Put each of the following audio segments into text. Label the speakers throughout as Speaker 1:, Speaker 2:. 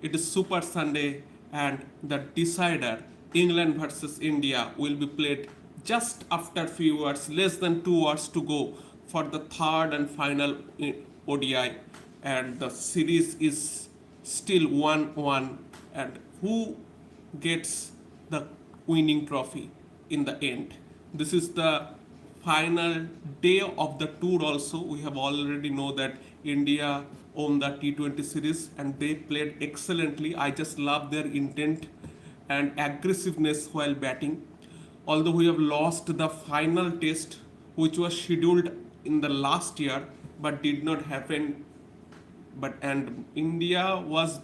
Speaker 1: It is Super Sunday, and the decider, England versus India, will be played just after few hours, less than 2 hours to go for the third and final ODI, and the series is still 1-1. And who gets the winning trophy in the end? This is the final day of the tour also. We have already know that India won the T20 series and they played excellently. I just love their intent and aggressiveness while batting. Although we have lost the final test which was scheduled in the last year but did not happen, but and India was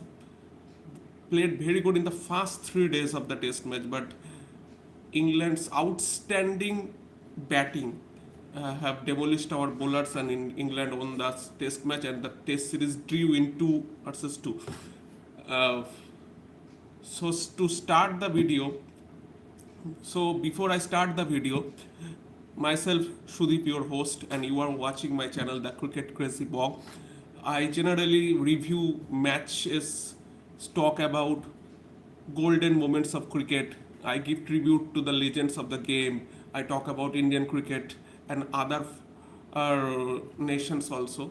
Speaker 1: played very good in the first 3 days of the test match, but England's outstanding batting have demolished our bowlers, and in England won the test match and the test series drew in 2-2. Uh, so to start the video, so before I start the video, myself Sudeep, your host, and you are watching my channel, The Cricket Crazy Bong. I generally review matches, talk about golden moments of cricket. I give tribute to the legends of the game. I talk about Indian cricket and other nations also.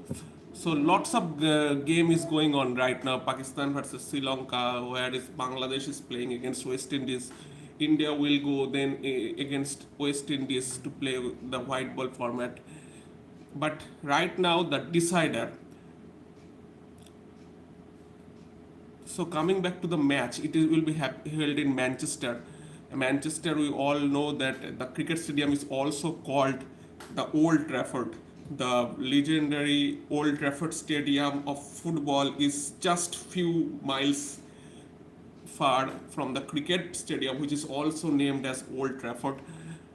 Speaker 1: So lots of game is going on right now. Pakistan versus Sri Lanka, where is Bangladesh is playing against West Indies. India will go then against West Indies to play the white ball format. But right now the decider. So coming back to the match, will be held in Manchester. Manchester, we all know that the cricket stadium is also called the Old Trafford. The legendary Old Trafford Stadium of football is just few miles far from the cricket stadium, which is also named as Old Trafford.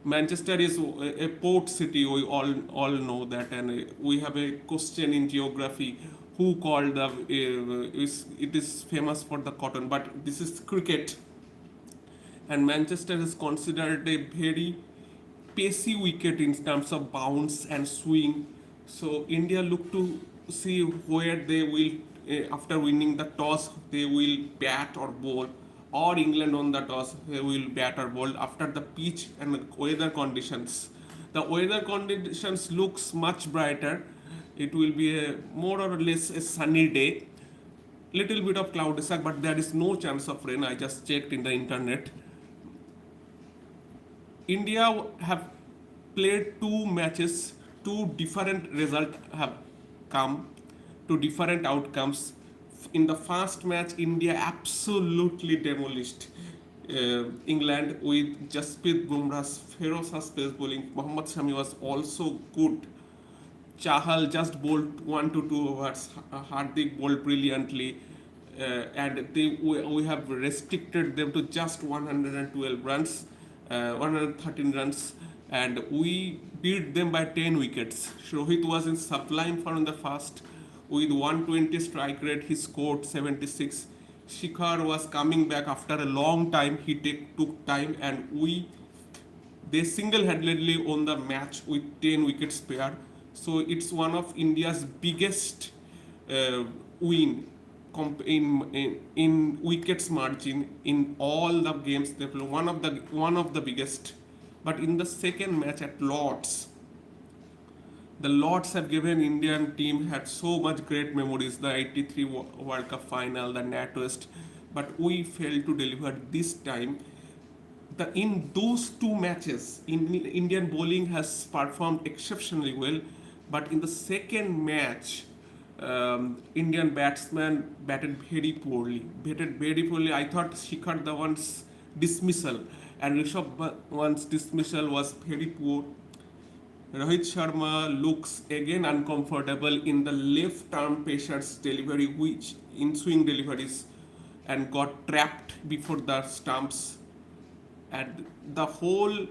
Speaker 1: Manchester is a port city. We all know that, and we have a question in geography. Who called the? It is famous for the cotton, but this is cricket, and Manchester is considered a very pacey wicket in terms of bounce and swing. So India look to see where they will, after winning the toss, they will bat or bowl, or England on the toss, they will bat or bowl after the pitch and weather conditions. The weather conditions looks much brighter. It will be a more or less a sunny day. Little bit of cloudy, but there is no chance of rain. I just checked in the internet. India have played two matches, two different results have come, two different outcomes. In the first match, India absolutely demolished England with Jasprit Bumrah's ferocious pace bowling. Mohammad Shami was also good. Chahal just bowled 1 to 2 overs. Hardik bowled brilliantly, and we have restricted them to just 112 runs, 113 runs, and we beat them by 10 wickets. Rohit was in sublime form in the first. With 120 strike rate, he scored 76. Shikhar was coming back after a long time. He took time, and they single-handedly won the match with 10 wickets spare. So it's one of India's biggest win in wickets margin in all the games they play. One of the biggest. But in the second match at Lords, the Lords have given Indian team had so much great memories. The '83 World Cup final, the NatWest, but we failed to deliver this time. In those two matches, Indian bowling has performed exceptionally well, but in the second match, Indian batsmen batted very poorly. I thought Shikhar Dhawan's dismissal and Rishabh Pant's dismissal was very poor. Rohit Sharma looks again uncomfortable in the left arm pacer's delivery, which in swing deliveries, and got trapped before the stumps. And the whole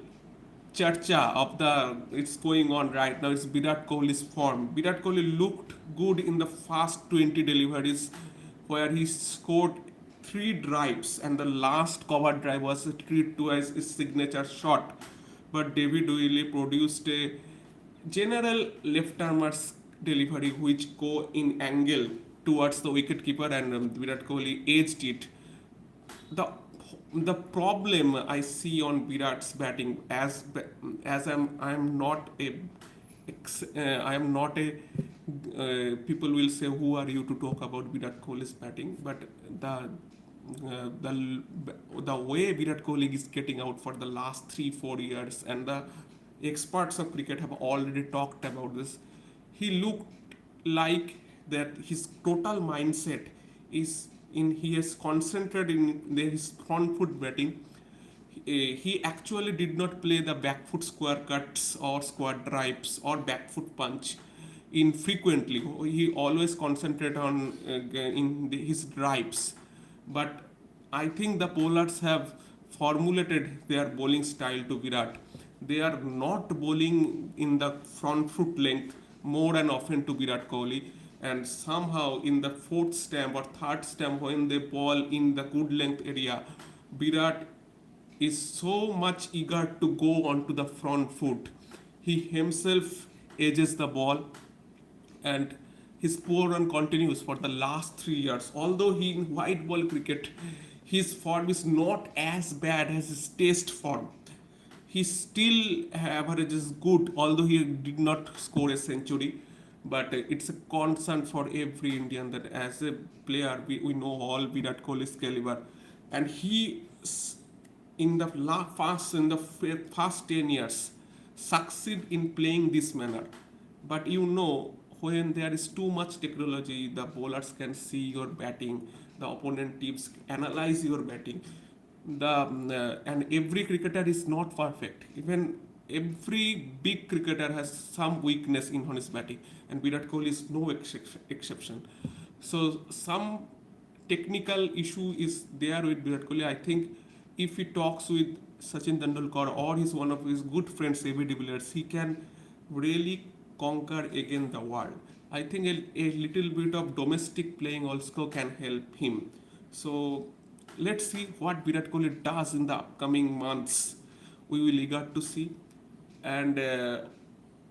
Speaker 1: charcha of the it's going on right now is Virat Kohli's form. Virat Kohli looked good in the first 20 deliveries, where he scored 3 drives, and the last cover drive was treated to as his signature shot. But David Willey produced a general left armer's delivery which go in angle towards the wicketkeeper, and Virat Kohli edged it. The the problem I see on Virat's batting, as I'm not a I am not a people will say, who are you to talk about Virat Kohli's batting, but the way Virat Kohli is getting out for the last 3 4 years, and the experts of cricket have already talked about this. He looked like that his total mindset is in, he has concentrated in his front foot batting. He actually did not play the back foot square cuts or square drives or back foot punch infrequently. He always concentrated on his drives. But I think the bowlers have formulated their bowling style to Virat. They are not bowling in the front foot length more and often to Virat Kohli, and somehow in the fourth stamp or third stamp, when they ball in the good length area, Virat is so much eager to go onto the front foot. He himself edges the ball, and his poor run continues for the last 3 years. Although he in white ball cricket, his form is not as bad as his test form. He still averages good, although he did not score a century. But it's a concern for every Indian that as a player, we know all Virat Kohli's caliber, and he in the first 10 years succeed in playing this manner. But when there is too much technology, the bowlers can see your batting, the opponent teams analyze your batting. And every cricketer is not perfect. Even every big cricketer has some weakness in on his batting, and Virat Kohli is no exception. So some technical issue is there with Virat Kohli. I think if he talks with Sachin Tendulkar or his one of his good friends, A.B. de Villiers, he can really conquer again the world. I think a little bit of domestic playing also can help him. So let's see what Virat Kohli does in the upcoming months. We will eager to see. And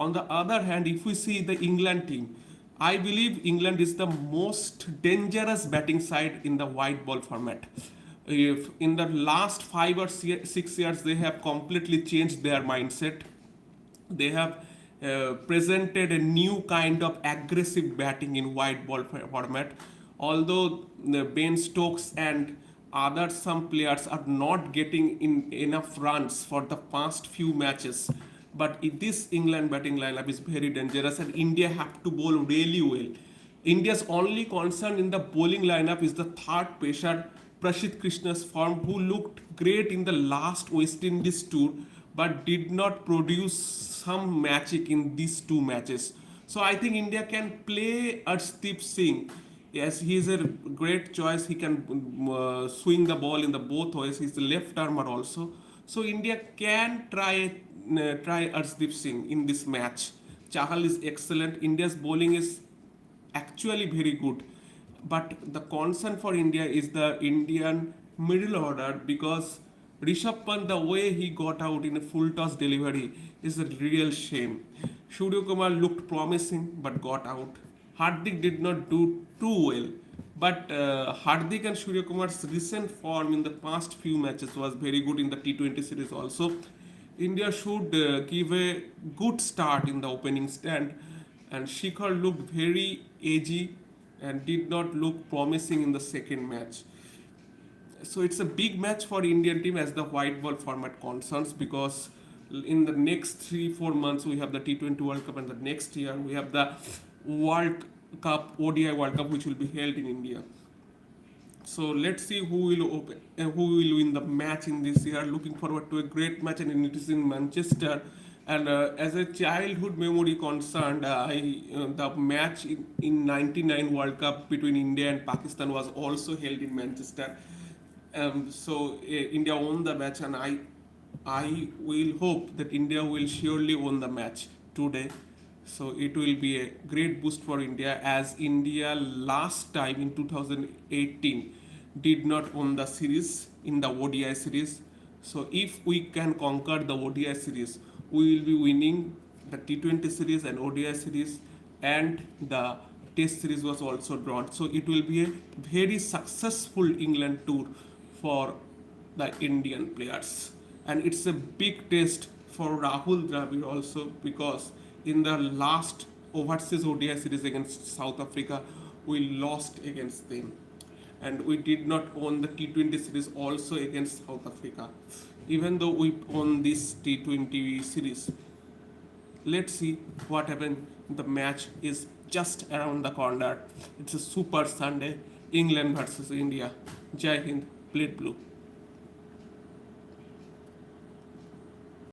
Speaker 1: on the other hand, if we see the England team, I believe England is the most dangerous batting side in the white ball format. If in the last 5 or 6 years they have completely changed their mindset, they have presented a new kind of aggressive batting in white ball format. Although Ben Stokes and other some players are not getting in enough runs for the past few matches, but this England batting lineup is very dangerous, and India have to bowl really well. India's only concern in the bowling lineup is the third pacer Prashid Krishna's form, who looked great in the last West Indies tour but did not produce some magic in these two matches. So I think India can play Arshdeep Singh. Yes, he is a great choice. He can swing the ball in the both ways. He's a left armer also. So India can try Arshdeep Singh in this match. Chahal is excellent. India's bowling is actually very good. But the concern for India is the Indian middle order, because Rishabh Pant, the way he got out in a full toss delivery is a real shame. Surya Kumar looked promising but got out. Hardik did not do too well. But Hardik and Surya Kumar's recent form in the past few matches was very good in the T20 series also. India should give a good start in the opening stand, and Shikhar looked very edgy and did not look promising in the second match. So it's a big match for Indian team as the white ball format concerns, because in the next 3 4 months we have the T20 World Cup, and the next year we have the World Cup, ODI World Cup, which will be held in India. So let's see who will win the match in this year. Looking forward to a great match, and it is in Manchester. And as a childhood memory concerned, the match in '99 World Cup between India and Pakistan was also held in Manchester. So India won the match, and I will hope that India will surely win the match today. So it will be a great boost for India, as India last time in 2018 did not win the series in the ODI series. So if we can conquer the ODI series, we will be winning the T20 series and ODI series and the Test series was also drawn. So it will be a very successful England tour for the Indian players, and it's a big test for Rahul Dravid also, because in the last overseas ODI series against South Africa, we lost against them, and we did not won the T20 series also against South Africa. Even though we won this T20 series, let's see what happened. The match is just around the corner. It's a super Sunday. England versus India. Jai Hind. Bleed blue.